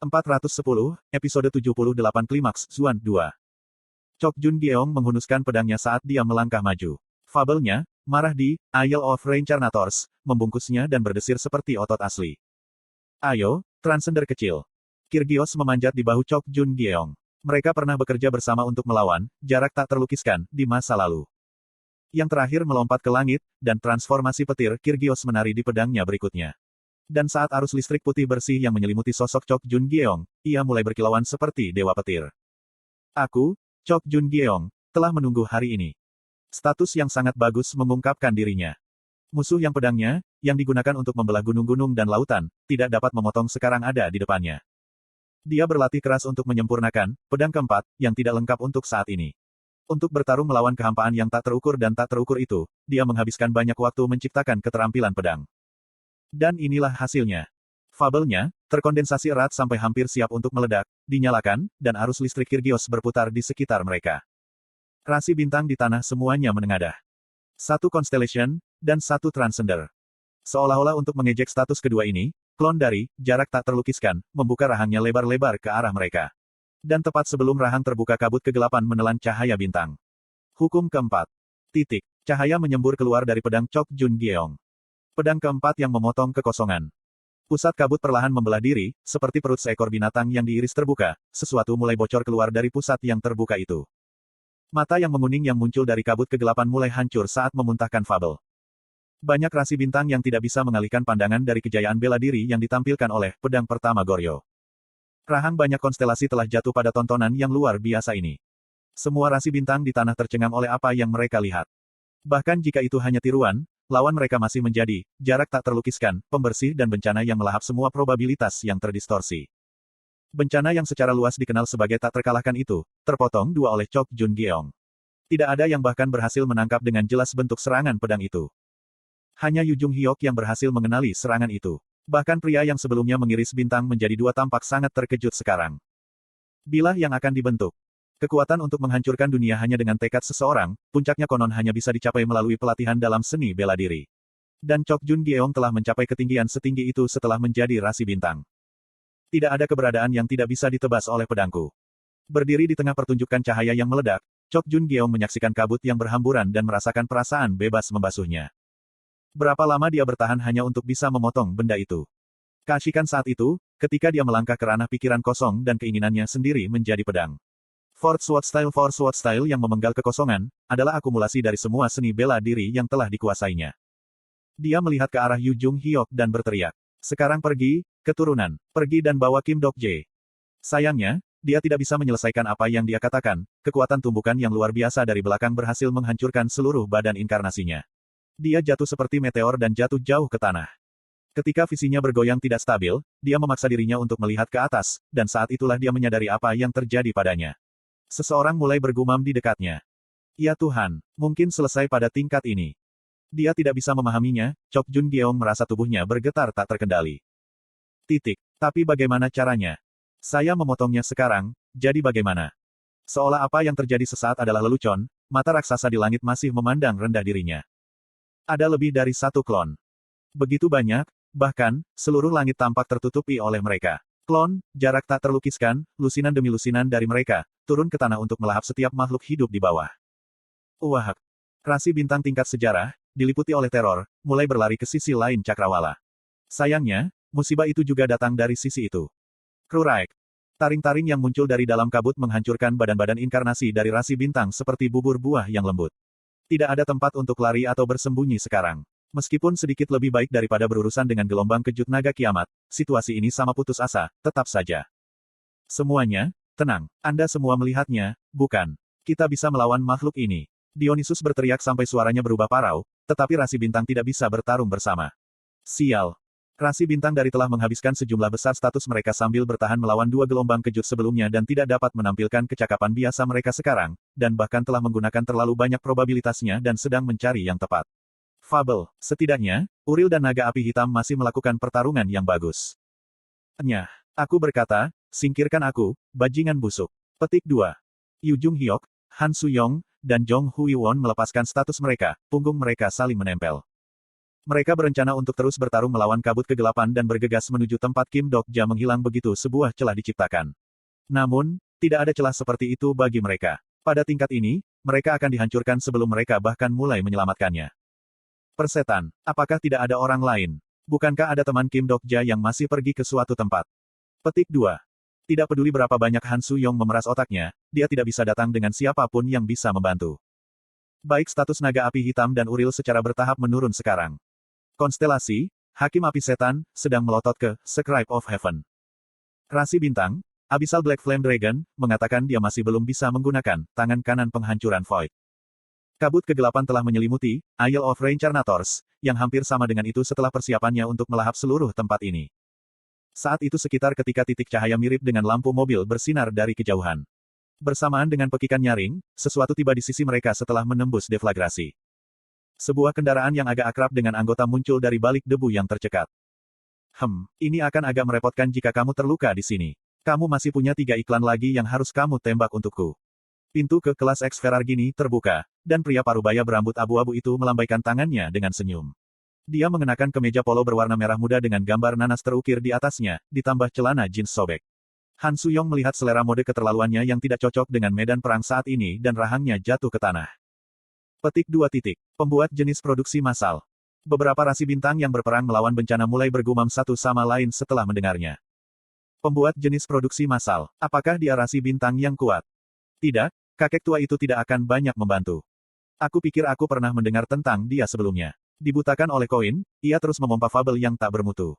410, episode 78 Klimaks, Zuan 2. Chok Jun Gyeong menghunuskan pedangnya saat dia melangkah maju. Fabelnya, marah di Isle of Reincarnators, membungkusnya dan berdesir seperti otot asli. Ayo, Transcender kecil. Kyrgios memanjat di bahu Chok Jun Gyeong. Mereka pernah bekerja bersama untuk melawan, jarak tak terlukiskan, di masa lalu. Yang terakhir melompat ke langit, dan transformasi petir Kyrgios menari di pedangnya berikutnya. Dan saat arus listrik putih bersih yang menyelimuti sosok Chok Jun Gyeong, ia mulai berkilauan seperti dewa petir. Aku, Chok Jun Gyeong, telah menunggu hari ini. Status yang sangat bagus mengungkapkan dirinya. Musuh yang pedangnya, yang digunakan untuk membelah gunung-gunung dan lautan, tidak dapat memotong sekarang ada di depannya. Dia berlatih keras untuk menyempurnakan pedang keempat, yang tidak lengkap untuk saat ini. Untuk bertarung melawan kehampaan yang tak terukur dan tak terukur itu, dia menghabiskan banyak waktu menciptakan keterampilan pedang. Dan inilah hasilnya. Fabelnya, terkondensasi erat sampai hampir siap untuk meledak, dinyalakan, dan arus listrik Kyrgios berputar di sekitar mereka. Rasi bintang di tanah semuanya menengadah. Satu Constellation, dan satu Transcender. Seolah-olah untuk mengejek status kedua ini, klon dari jarak tak terlukiskan, membuka rahangnya lebar-lebar ke arah mereka. Dan tepat sebelum rahang terbuka kabut kegelapan menelan cahaya bintang. Hukum keempat. Titik. Cahaya menyembur keluar dari pedang Chok Jun Gyeong. Pedang keempat yang memotong kekosongan. Pusat kabut perlahan membelah diri, seperti perut seekor binatang yang diiris terbuka, sesuatu mulai bocor keluar dari pusat yang terbuka itu. Mata yang menguning yang muncul dari kabut kegelapan mulai hancur saat memuntahkan Fabel. Banyak rasi bintang yang tidak bisa mengalihkan pandangan dari kejayaan bela diri yang ditampilkan oleh pedang pertama Goryo. Rahang banyak konstelasi telah jatuh pada tontonan yang luar biasa ini. Semua rasi bintang di tanah tercengang oleh apa yang mereka lihat. Bahkan jika itu hanya tiruan, lawan mereka masih menjadi jarak tak terlukiskan, pembersih dan bencana yang melahap semua probabilitas yang terdistorsi. Bencana yang secara luas dikenal sebagai tak terkalahkan itu, terpotong dua oleh Chok Jun Gyeong. Tidak ada yang bahkan berhasil menangkap dengan jelas bentuk serangan pedang itu. Hanya Yu Jung Hyok yang berhasil mengenali serangan itu. Bahkan pria yang sebelumnya mengiris bintang menjadi dua tampak sangat terkejut sekarang. Bilah yang akan dibentuk. Kekuatan untuk menghancurkan dunia hanya dengan tekad seseorang, puncaknya konon hanya bisa dicapai melalui pelatihan dalam seni bela diri. Dan Chok Jun Gyeong telah mencapai ketinggian setinggi itu setelah menjadi rasi bintang. Tidak ada keberadaan yang tidak bisa ditebas oleh pedangku. Berdiri di tengah pertunjukan cahaya yang meledak, Chok Jun Gyeong menyaksikan kabut yang berhamburan dan merasakan perasaan bebas membasuhnya. Berapa lama dia bertahan hanya untuk bisa memotong benda itu? Keasyikan saat itu, ketika dia melangkah ke ranah pikiran kosong dan keinginannya sendiri menjadi pedang. Force Sword Style yang memenggal kekosongan, adalah akumulasi dari semua seni bela diri yang telah dikuasainya. Dia melihat ke arah Yu Jung Hyok dan berteriak. Sekarang pergi, keturunan. Pergi dan bawa Kim Dok Jae. Sayangnya, dia tidak bisa menyelesaikan apa yang dia katakan, kekuatan tumbukan yang luar biasa dari belakang berhasil menghancurkan seluruh badan inkarnasinya. Dia jatuh seperti meteor dan jatuh jauh ke tanah. Ketika visinya bergoyang tidak stabil, dia memaksa dirinya untuk melihat ke atas, dan saat itulah dia menyadari apa yang terjadi padanya. Seseorang mulai bergumam di dekatnya. Ya Tuhan, mungkin selesai pada tingkat ini. Dia tidak bisa memahaminya, Chok Jun Gyeong merasa tubuhnya bergetar tak terkendali. Titik. Tapi bagaimana caranya? Saya memotongnya sekarang, jadi bagaimana? Seolah apa yang terjadi sesaat adalah lelucon, mata raksasa di langit masih memandang rendah dirinya. Ada lebih dari satu klon. Begitu banyak, bahkan, seluruh langit tampak tertutupi oleh mereka. Klon, jarak tak terlukiskan, lusinan demi lusinan dari mereka, turun ke tanah untuk melahap setiap makhluk hidup di bawah. Wah! Rasi bintang tingkat sejarah, diliputi oleh teror, mulai berlari ke sisi lain cakrawala. Sayangnya, musibah itu juga datang dari sisi itu. Kruraik. Taring-taring yang muncul dari dalam kabut menghancurkan badan-badan inkarnasi dari rasi bintang seperti bubur buah yang lembut. Tidak ada tempat untuk lari atau bersembunyi sekarang. Meskipun sedikit lebih baik daripada berurusan dengan gelombang kejut naga kiamat, situasi ini sama putus asa, tetap saja. Semuanya, tenang. Anda semua melihatnya, bukan? Kita bisa melawan makhluk ini. Dionysus berteriak sampai suaranya berubah parau, tetapi rasi bintang tidak bisa bertarung bersama. Sial. Rasi bintang dari telah menghabiskan sejumlah besar status mereka sambil bertahan melawan dua gelombang kejut sebelumnya dan tidak dapat menampilkan kecakapan biasa mereka sekarang, dan bahkan telah menggunakan terlalu banyak probabilitasnya dan sedang mencari yang tepat. Fabel, setidaknya, Uril dan naga api hitam masih melakukan pertarungan yang bagus. Nyah, aku berkata, singkirkan aku, bajingan busuk. Petik 2. Yu Jung Hyok, Han Suyong, dan Jong Hui Won melepaskan status mereka, punggung mereka saling menempel. Mereka berencana untuk terus bertarung melawan kabut kegelapan dan bergegas menuju tempat Kim Dok-ja menghilang begitu sebuah celah diciptakan. Namun, tidak ada celah seperti itu bagi mereka. Pada tingkat ini, mereka akan dihancurkan sebelum mereka bahkan mulai menyelamatkannya. Persetan, apakah tidak ada orang lain? Bukankah ada teman Kim Dok-ja yang masih pergi ke suatu tempat? Petik 2. Tidak peduli berapa banyak Han Suyong memeras otaknya, dia tidak bisa datang dengan siapapun yang bisa membantu. Baik status naga api hitam dan Uril secara bertahap menurun sekarang. Konstelasi, Hakim Api Setan, sedang melotot ke Scribe of Heaven. Rasi Bintang, Abyssal Black Flame Dragon, mengatakan dia masih belum bisa menggunakan tangan kanan penghancuran Void. Kabut kegelapan telah menyelimuti Isle of Reincarnators, yang hampir sama dengan itu setelah persiapannya untuk melahap seluruh tempat ini. Saat itu sekitar ketika titik cahaya mirip dengan lampu mobil bersinar dari kejauhan. Bersamaan dengan pekikan nyaring, sesuatu tiba di sisi mereka setelah menembus deflagrasi. Sebuah kendaraan yang agak akrab dengan anggota muncul dari balik debu yang tercekat. Ini akan agak merepotkan jika kamu terluka di sini. Kamu masih punya 3 iklan lagi yang harus kamu tembak untukku. Pintu ke kelas X Ferragini terbuka, dan pria parubaya berambut abu-abu itu melambaikan tangannya dengan senyum. Dia mengenakan kemeja polo berwarna merah muda dengan gambar nanas terukir di atasnya, ditambah celana jeans sobek. Han Suyong melihat selera mode keterlaluannya yang tidak cocok dengan medan perang saat ini dan rahangnya jatuh ke tanah. Petik 2. Pembuat jenis produksi massal. Beberapa rasi bintang yang berperang melawan bencana mulai bergumam satu sama lain setelah mendengarnya. Pembuat jenis produksi massal, apakah dia rasi bintang yang kuat? Tidak, kakek tua itu tidak akan banyak membantu. Aku pikir aku pernah mendengar tentang dia sebelumnya. Dibutakan oleh koin, ia terus memompa fabel yang tak bermutu.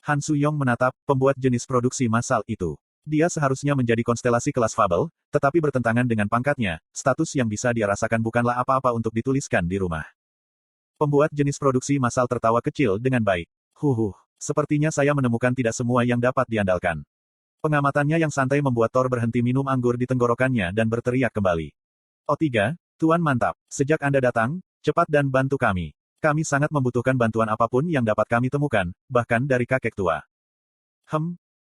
Han Suyong menatap pembuat jenis produksi massal itu. Dia seharusnya menjadi konstelasi kelas fabel, tetapi bertentangan dengan pangkatnya, status yang bisa dia rasakan bukanlah apa-apa untuk dituliskan di rumah. Pembuat jenis produksi massal tertawa kecil dengan baik. Sepertinya saya menemukan tidak semua yang dapat diandalkan. Pengamatannya yang santai membuat Thor berhenti minum anggur di tenggorokannya dan berteriak kembali. O3, Tuan mantap, sejak Anda datang, cepat dan bantu kami. Kami sangat membutuhkan bantuan apapun yang dapat kami temukan, bahkan dari kakek tua.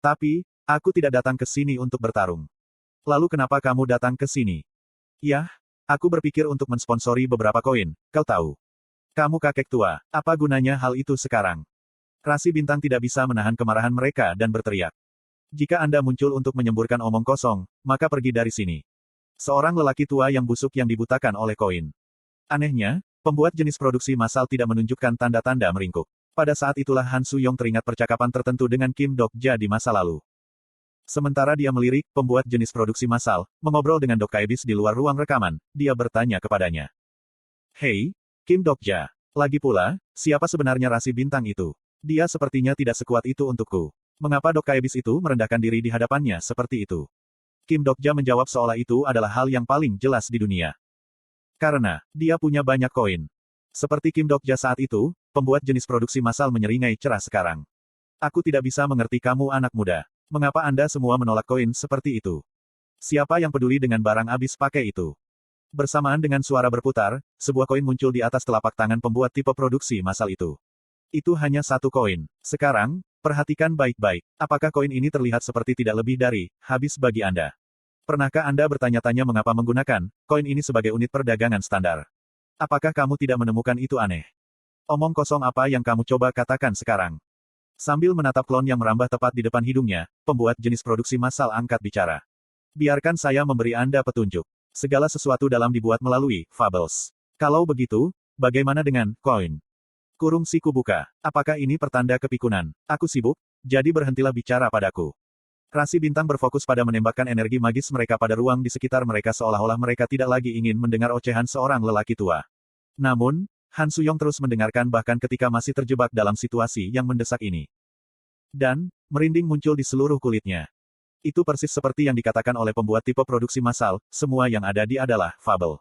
Tapi, aku tidak datang ke sini untuk bertarung. Lalu kenapa kamu datang ke sini? Yah, aku berpikir untuk mensponsori beberapa koin, kau tahu. Kamu kakek tua, apa gunanya hal itu sekarang? Rasi bintang tidak bisa menahan kemarahan mereka dan berteriak. Jika Anda muncul untuk menyemburkan omong kosong, maka pergi dari sini. Seorang lelaki tua yang busuk yang dibutakan oleh koin. Anehnya, pembuat jenis produksi massal tidak menunjukkan tanda-tanda meringkuk. Pada saat itulah Han Suyong teringat percakapan tertentu dengan Kim Dok-ja di masa lalu. Sementara dia melirik pembuat jenis produksi massal, mengobrol dengan Dok Kaebis di luar ruang rekaman, dia bertanya kepadanya. Hei, Kim Dok-ja. Lagi pula, siapa sebenarnya rasi bintang itu? Dia sepertinya tidak sekuat itu untukku. Mengapa Dok Kaebis itu merendahkan diri di hadapannya seperti itu? Kim Dok-ja menjawab seolah itu adalah hal yang paling jelas di dunia. Karena, dia punya banyak koin. Seperti Kim Dok-ja saat itu, pembuat jenis produksi massal menyeringai cerah sekarang. Aku tidak bisa mengerti kamu anak muda. Mengapa Anda semua menolak koin seperti itu? Siapa yang peduli dengan barang abis pakai itu? Bersamaan dengan suara berputar, sebuah koin muncul di atas telapak tangan pembuat tipe produksi massal itu. Itu hanya satu koin. Sekarang, perhatikan baik-baik. Apakah koin ini terlihat seperti tidak lebih dari habis bagi Anda? Pernahkah Anda bertanya-tanya mengapa menggunakan koin ini sebagai unit perdagangan standar? Apakah kamu tidak menemukan itu aneh? Omong kosong apa yang kamu coba katakan sekarang? Sambil menatap klon yang merambah tepat di depan hidungnya, pembuat jenis produksi massal angkat bicara. Biarkan saya memberi Anda petunjuk. Segala sesuatu dalam dibuat melalui fables. Kalau begitu, bagaimana dengan koin? Kurung siku buka. Apakah ini pertanda kepikunan? Aku sibuk, jadi berhentilah bicara padaku. Rasi bintang berfokus pada menembakkan energi magis mereka pada ruang di sekitar mereka seolah-olah mereka tidak lagi ingin mendengar ocehan seorang lelaki tua. Namun, Han Suyong terus mendengarkan bahkan ketika masih terjebak dalam situasi yang mendesak ini. Dan, merinding muncul di seluruh kulitnya. Itu persis seperti yang dikatakan oleh pembuat tipe produksi massal, semua yang ada di adalah fabel.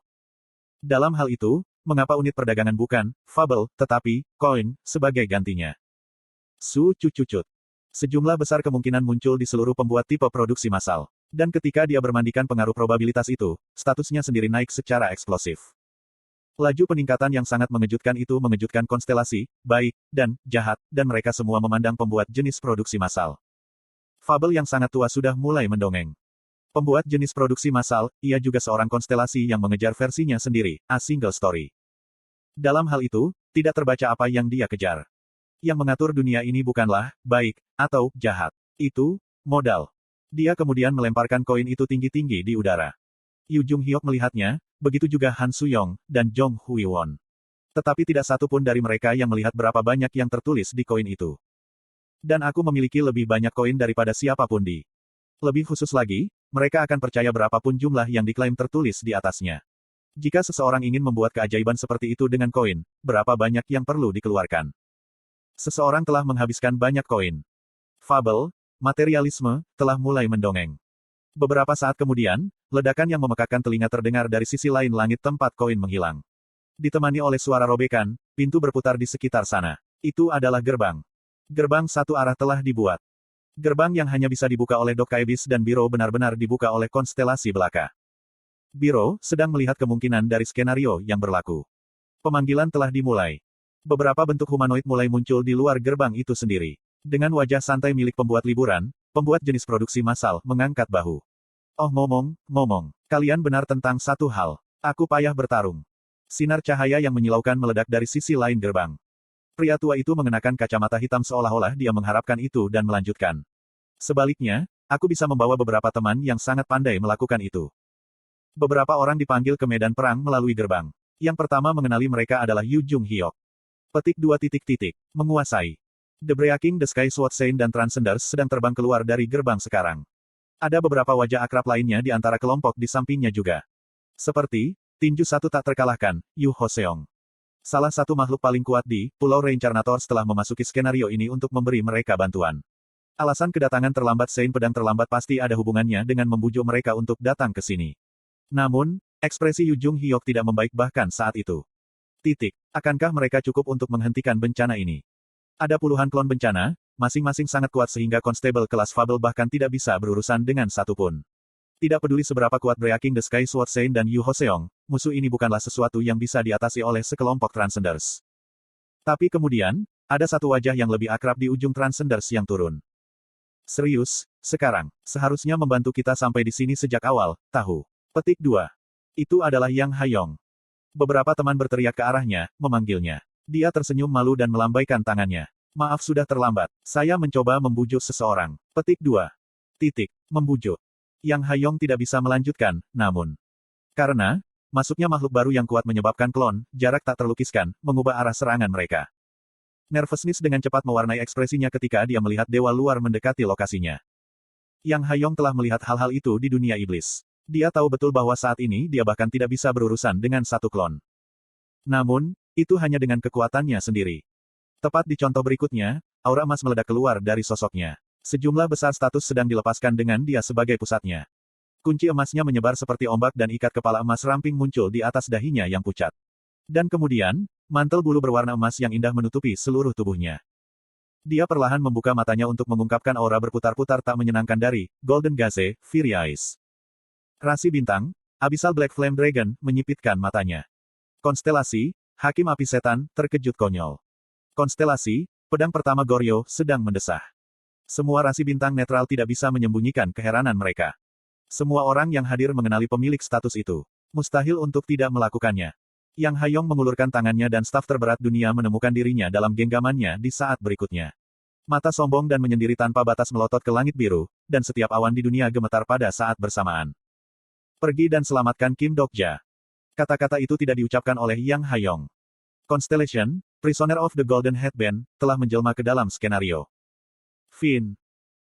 Dalam hal itu, mengapa unit perdagangan bukan fabel, tetapi koin sebagai gantinya? Cucut. Sejumlah besar kemungkinan muncul di seluruh pembuat tipe produksi massal. Dan ketika dia bermandikan pengaruh probabilitas itu, statusnya sendiri naik secara eksplosif. Laju peningkatan yang sangat mengejutkan itu mengejutkan konstelasi, baik, dan jahat, dan mereka semua memandang pembuat jenis produksi massal. Fabel yang sangat tua sudah mulai mendongeng. Pembuat jenis produksi massal, ia juga seorang konstelasi yang mengejar versinya sendiri, a single story. Dalam hal itu, tidak terbaca apa yang dia kejar. Yang mengatur dunia ini bukanlah baik atau jahat. Itu modal. Dia kemudian melemparkan koin itu tinggi-tinggi di udara. Yu Jung-hyuk melihatnya, begitu juga Han Suyong dan Jong Hui-won. Tetapi tidak satu pun dari mereka yang melihat berapa banyak yang tertulis di koin itu. Dan aku memiliki lebih banyak koin daripada siapapun di. Lebih khusus lagi, mereka akan percaya berapapun jumlah yang diklaim tertulis di atasnya. Jika seseorang ingin membuat keajaiban seperti itu dengan koin, berapa banyak yang perlu dikeluarkan? Seseorang telah menghabiskan banyak koin. Fabel, materialisme, telah mulai mendongeng. Beberapa saat kemudian, ledakan yang memekakkan telinga terdengar dari sisi lain langit tempat koin menghilang. Ditemani oleh suara robekan, pintu berputar di sekitar sana. Itu adalah gerbang. Gerbang satu arah telah dibuat. Gerbang yang hanya bisa dibuka oleh Dok Kaibis dan Biro benar-benar dibuka oleh konstelasi belaka. Biro sedang melihat kemungkinan dari skenario yang berlaku. Pemanggilan telah dimulai. Beberapa bentuk humanoid mulai muncul di luar gerbang itu sendiri. Dengan wajah santai milik pembuat liburan, pembuat jenis produksi massal mengangkat bahu. Oh ngomong, kalian benar tentang satu hal. Aku payah bertarung. Sinar cahaya yang menyilaukan meledak dari sisi lain gerbang. Pria tua itu mengenakan kacamata hitam seolah-olah dia mengharapkan itu dan melanjutkan. Sebaliknya, aku bisa membawa beberapa teman yang sangat pandai melakukan itu. Beberapa orang dipanggil ke medan perang melalui gerbang. Yang pertama mengenali mereka adalah Yu Jung-hyuk. Petik 2 titik. Menguasai. The Breaking the Sky Sword Saint dan Transcenders sedang terbang keluar dari gerbang sekarang. Ada beberapa wajah akrab lainnya di antara kelompok di sampingnya juga. Seperti, tinju satu tak terkalahkan, Yu Hoseong. Salah satu makhluk paling kuat di Pulau Reincarnator setelah memasuki skenario ini untuk memberi mereka bantuan. Alasan kedatangan terlambat Saint pedang terlambat pasti ada hubungannya dengan membujuk mereka untuk datang ke sini. Namun, ekspresi Yu Jung-hyuk tidak membaik bahkan saat itu. Akankah mereka cukup untuk menghentikan bencana ini? Ada puluhan klon bencana, masing-masing sangat kuat sehingga konstabel kelas Fabel bahkan tidak bisa berurusan dengan satu pun. Tidak peduli seberapa kuat Breaking the Sky Sword Saint dan Yu Hoseong, musuh ini bukanlah sesuatu yang bisa diatasi oleh sekelompok Transcenders. Tapi kemudian, ada satu wajah yang lebih akrab di ujung Transcenders yang turun. Serius, sekarang, seharusnya membantu kita sampai di sini sejak awal, tahu. Petik 2. Itu adalah Yang Hayong. Beberapa teman berteriak ke arahnya, memanggilnya. Dia tersenyum malu dan melambaikan tangannya. Maaf sudah terlambat. Saya mencoba membujuk seseorang. Petik 2. Membujuk. Yang Hayong tidak bisa melanjutkan, namun. Karena, masuknya makhluk baru yang kuat menyebabkan klon, jarak tak terlukiskan, mengubah arah serangan mereka. Nervousness dengan cepat mewarnai ekspresinya ketika dia melihat dewa luar mendekati lokasinya. Yang Hayong telah melihat hal-hal itu di dunia iblis. Dia tahu betul bahwa saat ini dia bahkan tidak bisa berurusan dengan satu klon. Namun, itu hanya dengan kekuatannya sendiri. Tepat di contoh berikutnya, aura emas meledak keluar dari sosoknya. Sejumlah besar status sedang dilepaskan dengan dia sebagai pusatnya. Kunci emasnya menyebar seperti ombak dan ikat kepala emas ramping muncul di atas dahinya yang pucat. Dan kemudian, mantel bulu berwarna emas yang indah menutupi seluruh tubuhnya. Dia perlahan membuka matanya untuk mengungkapkan aura berputar-putar tak menyenangkan dari Golden Gaze, Fiery Eyes. Rasi bintang, Abyssal Black Flame Dragon, menyipitkan matanya. Konstelasi, Hakim Api Setan, terkejut konyol. Konstelasi, pedang pertama Goryo, sedang mendesah. Semua rasi bintang netral tidak bisa menyembunyikan keheranan mereka. Semua orang yang hadir mengenali pemilik status itu. Mustahil untuk tidak melakukannya. Yang Hayong mengulurkan tangannya dan staf terberat dunia menemukan dirinya dalam genggamannya di saat berikutnya. Mata sombong dan menyendiri tanpa batas melotot ke langit biru, dan setiap awan di dunia gemetar pada saat bersamaan. Pergi dan selamatkan Kim Dokja. Kata-kata itu tidak diucapkan oleh Yang Hayong. Constellation, Prisoner of the Golden Headband, telah menjelma ke dalam skenario. Fin.